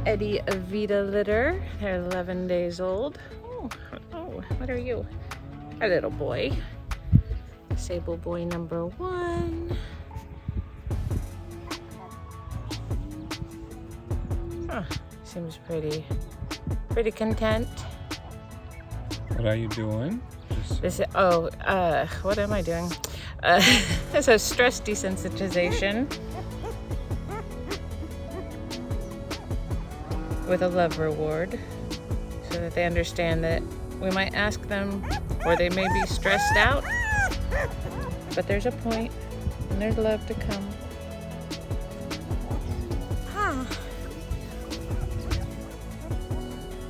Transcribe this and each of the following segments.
X Evita litter. They're 11 days old. Oh, what are you? A little boy. Sable boy number 1. Seems pretty content. What are you doing? This is, what am I doing? This is stress desensitization with a love reward, so that they understand that we might ask them, or they may be stressed out, but there's a point and there's love to come.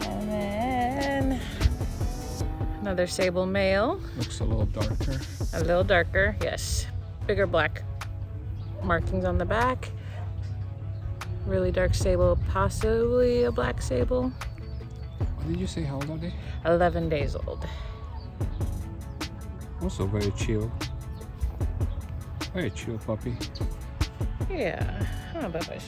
And then another sable male. Looks a little darker. A little darker, yes. Bigger black markings on the back. Really dark sable, possibly a black sable. What did you say? How old are they? 11 days old. Also very chill. Very chill puppy. Yeah. Oh, bye-bye.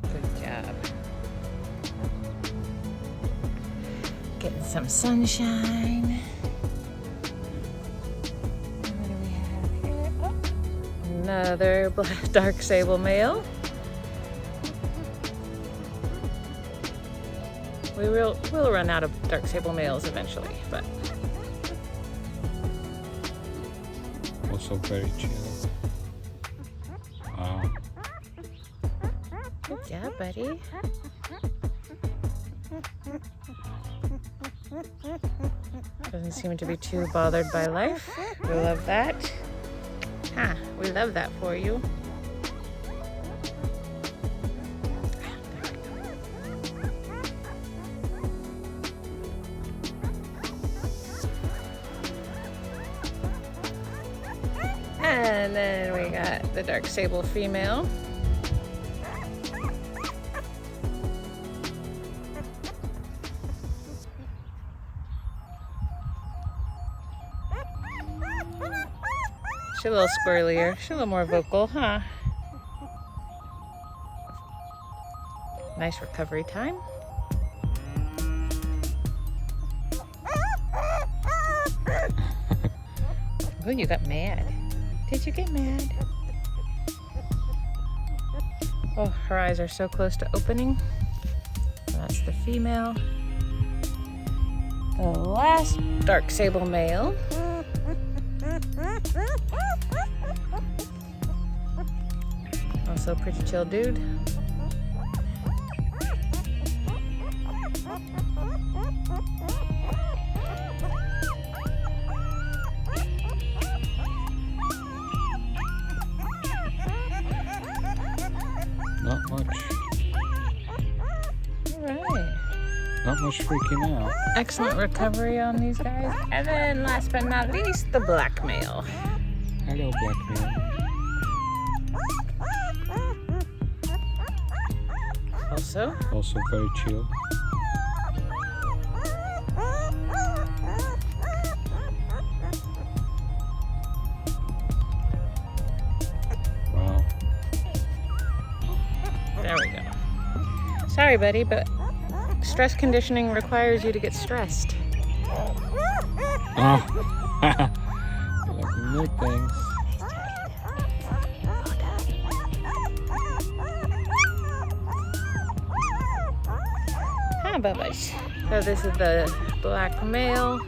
Good job. Getting some sunshine. What do we have here? Oh, another black, dark sable male. We'll run out of dark sable males eventually, but also very chill. Wow. Good job, buddy. Doesn't seem to be too bothered by life. We love that. We love that for you. And then we got the dark sable female. She's a little squirrelier. She's a little more vocal, huh? Nice recovery time. Oh, you got mad. Did you get mad? Oh, her eyes are so close to opening. That's the female. The last dark sable male. Also a pretty chill dude. Not much. Alright. Not much freaking out. Excellent recovery on these guys. And then last but not least, the black male. Hello, black man. Also very chill. Wow. There we go. Sorry, buddy, but stress conditioning requires you to get stressed. Oh. You like new things. Bye-bye. So this is the black male.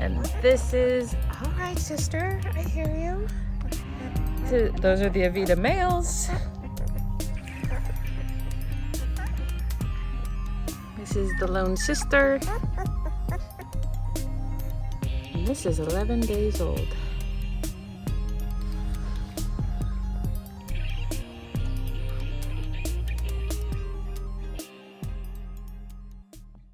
And this is, all right, sister, I hear you. So those are the Evita males. This is the lone sister. And this is 11 days old.